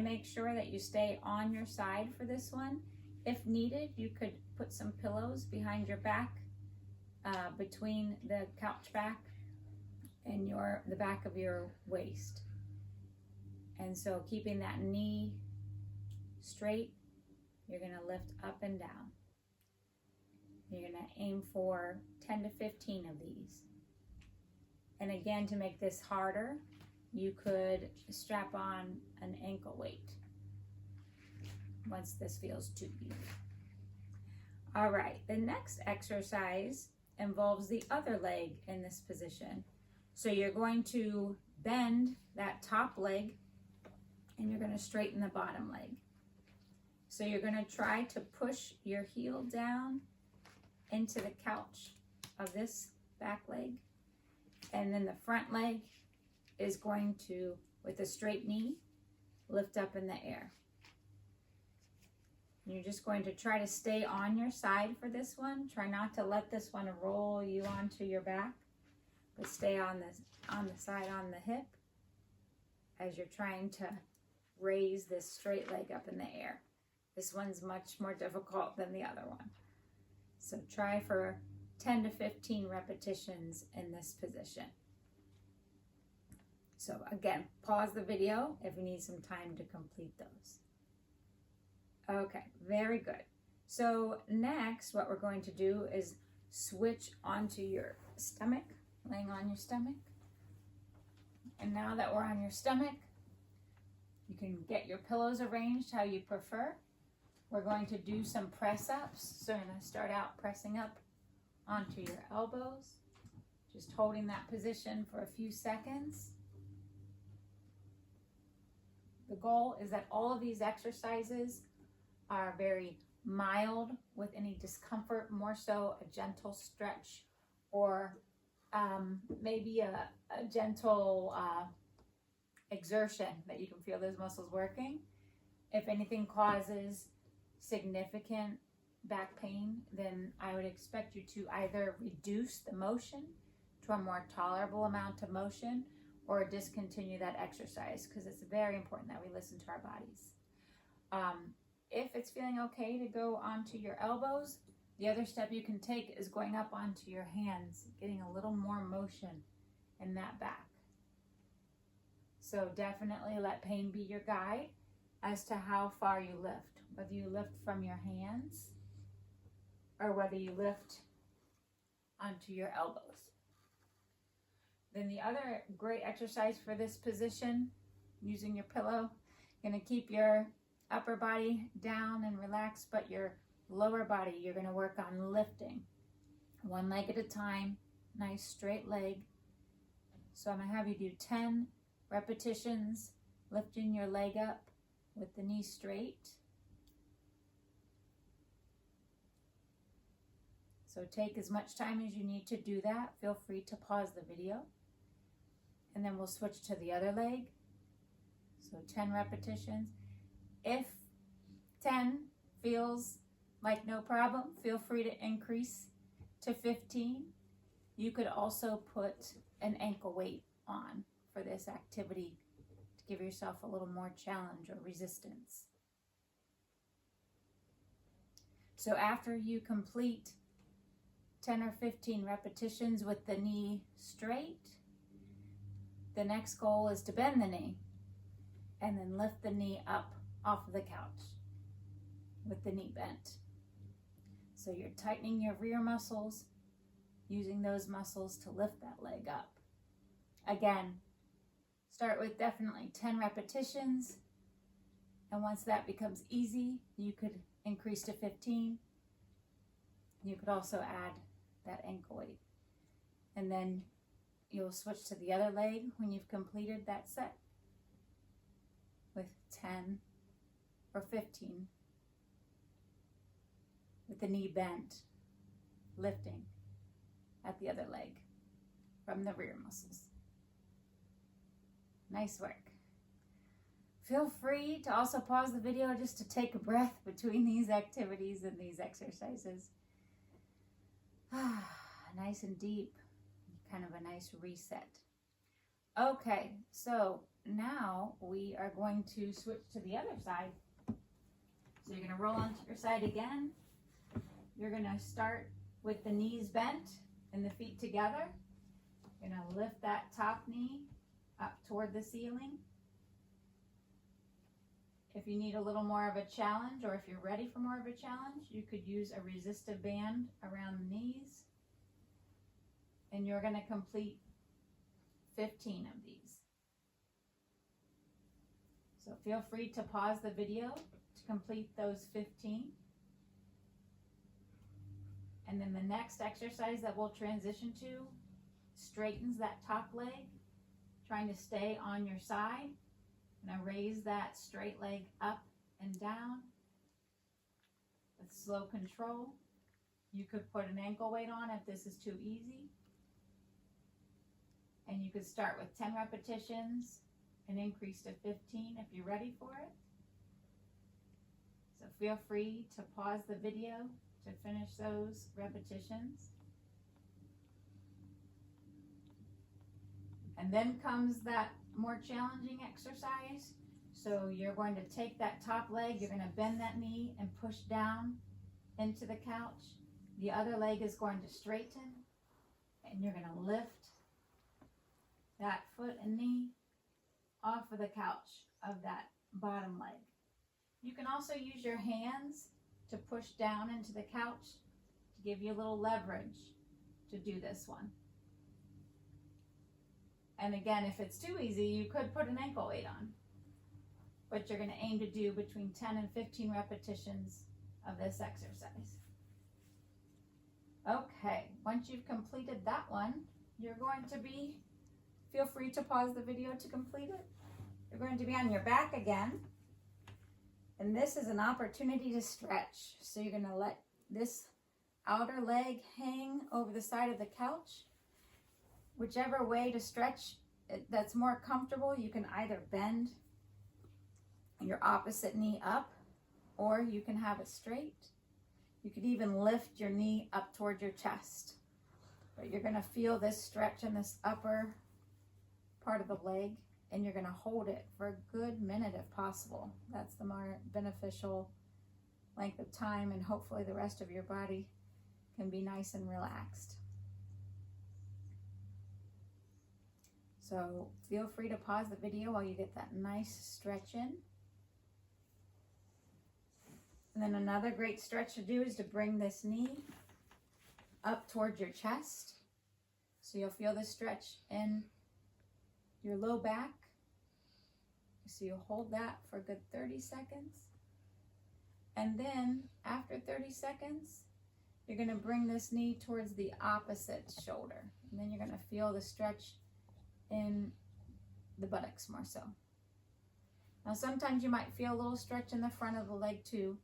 make sure that you stay on your side for this one. If needed, you could put some pillows behind your back, between the couch back and the back of your waist. And so keeping that knee straight, you're gonna lift up and down. You're gonna aim for 10 to 15 of these. And again, to make this harder, you could strap on an ankle weight once this feels too easy. All right, the next exercise involves the other leg in this position. So you're going to bend that top leg and you're going to straighten the bottom leg. So you're going to try to push your heel down into the couch of this back leg. And then the front leg is going to, with a straight knee, lift up in the air. You're just going to try to stay on your side for this one. Try not to let this one roll you onto your back, but stay on the side, on the hip, as you're trying to raise this straight leg up in the air. This one's much more difficult than the other one. So try for 10 to 15 repetitions in this position. So again, pause the video if you need some time to complete those. Okay, very good. So next, what we're going to do is switch onto your stomach, laying on your stomach. And now that we're on your stomach, you can get your pillows arranged how you prefer. We're going to do some press ups. So I'm going to start out pressing up onto your elbows, just holding that position for a few seconds. The goal is that all of these exercises are very mild with any discomfort, more so a gentle stretch or maybe a gentle exertion that you can feel those muscles working. If anything causes significant back pain, then I would expect you to either reduce the motion to a more tolerable amount of motion or discontinue that exercise, because it's very important that we listen to our bodies. If it's feeling okay to go onto your elbows, the other step you can take is going up onto your hands, getting a little more motion in that back. So definitely let pain be your guide as to how far you lift, whether you lift from your hands or whether you lift onto your elbows. Then the other great exercise for this position, using your pillow, you're going to keep your upper body down and relaxed, but your lower body, you're going to work on lifting one leg at a time, nice straight leg. So I'm going to have you do 10 repetitions, lifting your leg up with the knee straight. So take as much time as you need to do that. Feel free to pause the video. And then we'll switch to the other leg. So 10 repetitions. If 10 feels like no problem, feel free to increase to 15. You could also put an ankle weight on for this activity to give yourself a little more challenge or resistance. So after you complete 10 or 15 repetitions with the knee straight, the next goal is to bend the knee and then lift the knee up off of the couch with the knee bent. So you're tightening your rear muscles, using those muscles to lift that leg up. Again, start with definitely 10 repetitions, and once that becomes easy, you could increase to 15. You could also add that ankle weight. And then you'll switch to the other leg when you've completed that set with 10 or 15 with the knee bent, lifting at the other leg from the rear muscles. Nice work. Feel free to also pause the video just to take a breath between these activities and these exercises. Nice and deep, kind of a nice reset. Okay, so now we are going to switch to the other side. So you're going to roll onto your side again. You're going to start with the knees bent and the feet together. You're going to lift that top knee up toward the ceiling. If you need a little more of a challenge, or if you're ready for more of a challenge, you could use a resistive band around the knees. And you're going to complete 15 of these. So feel free to pause the video to complete those 15. And then the next exercise that we'll transition to straightens that top leg, trying to stay on your side. Now raise that straight leg up and down with slow control. You could put an ankle weight on if this is too easy. And you could start with 10 repetitions and increase to 15 if you're ready for it. So feel free to pause the video to finish those repetitions. And then comes that more challenging exercise. So you're going to take that top leg, you're going to bend that knee and push down into the couch. The other leg is going to straighten, and you're going to lift that foot and knee off of the couch of that bottom leg. You can also use your hands to push down into the couch to give you a little leverage to do this one. And again, if it's too easy, you could put an ankle weight on. But you're going to aim to do between 10 and 15 repetitions of this exercise. Okay, once you've completed that one, you're going to be, feel free to pause the video to complete it. You're going to be on your back again. And this is an opportunity to stretch. So you're going to let this outer leg hang over the side of the couch. Whichever way to stretch that's more comfortable, you can either bend your opposite knee up, or you can have it straight. You could even lift your knee up toward your chest. But you're going to feel this stretch in this upper part of the leg, and you're going to hold it for a good minute if possible. That's the more beneficial length of time, and hopefully the rest of your body can be nice and relaxed. So feel free to pause the video while you get that nice stretch in. And then another great stretch to do is to bring this knee up towards your chest. So you'll feel this stretch in your low back. So you'll hold that for a good 30 seconds. And then after 30 seconds, you're going to bring this knee towards the opposite shoulder. And then you're going to feel the stretch in the buttocks more so. Now sometimes you might feel a little stretch in the front of the leg too.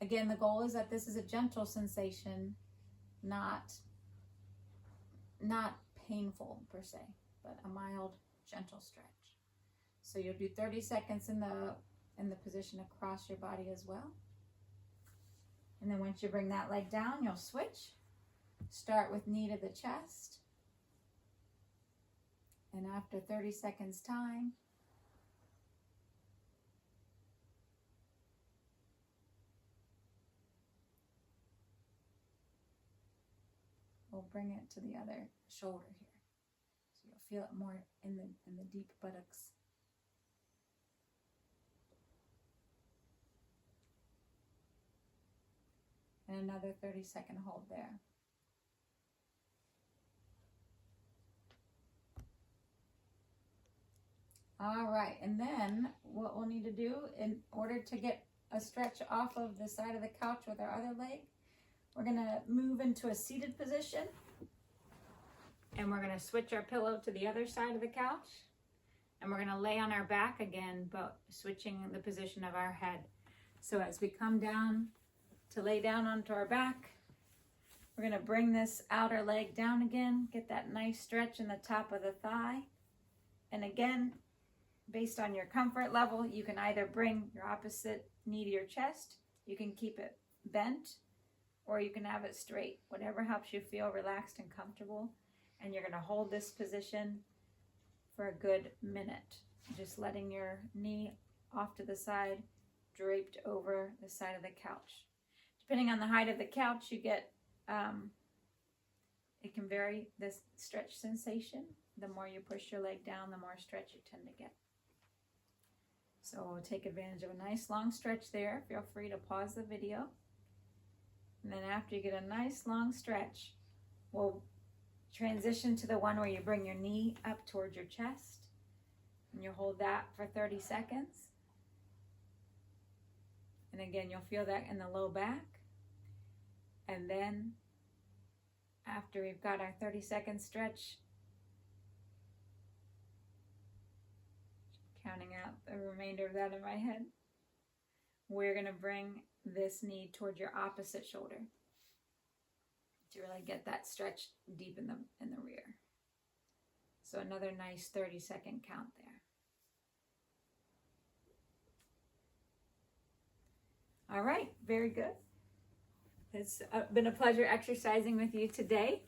Again, the goal is that this is a gentle sensation, not painful per se, but a mild, gentle stretch. So you'll do 30 seconds in the position across your body as well. And then once you bring that leg down, you'll switch. Start with knee to the chest. And after 30 seconds time, we'll bring it to the other shoulder here. So you'll feel it more in the deep buttocks. And another 30-second hold there. All right, and then what we'll need to do in order to get a stretch off of the side of the couch with our other leg, we're gonna move into a seated position, and we're gonna switch our pillow to the other side of the couch, and we're gonna lay on our back again, but switching the position of our head. So as we come down to lay down onto our back, we're gonna bring this outer leg down again, get that nice stretch in the top of the thigh, and again, based on your comfort level, you can either bring your opposite knee to your chest, you can keep it bent, or you can have it straight. Whatever helps you feel relaxed and comfortable. And you're going to hold this position for a good minute. Just letting your knee off to the side, draped over the side of the couch. Depending on the height of the couch, you get, it can vary this stretch sensation. The more you push your leg down, the more stretch you tend to get. So take advantage of a nice long stretch there. Feel free to pause the video. And then after you get a nice long stretch, we'll transition to the one where you bring your knee up towards your chest. And you hold that for 30 seconds. And again, you'll feel that in the low back. And then after we've got our 30-second stretch, counting out the remainder of that in my head, we're going to bring this knee towards your opposite shoulder to really get that stretch deep in the rear. So another nice 30-second count there. All right, very good. It's been a pleasure exercising with you today.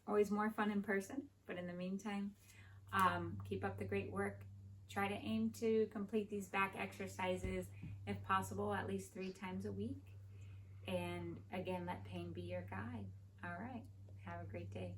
Always more fun in person, but in the meantime, keep up the great work. Try to aim to complete these back exercises, if possible, at least 3 times a week. And again, let pain be your guide. All right, have a great day.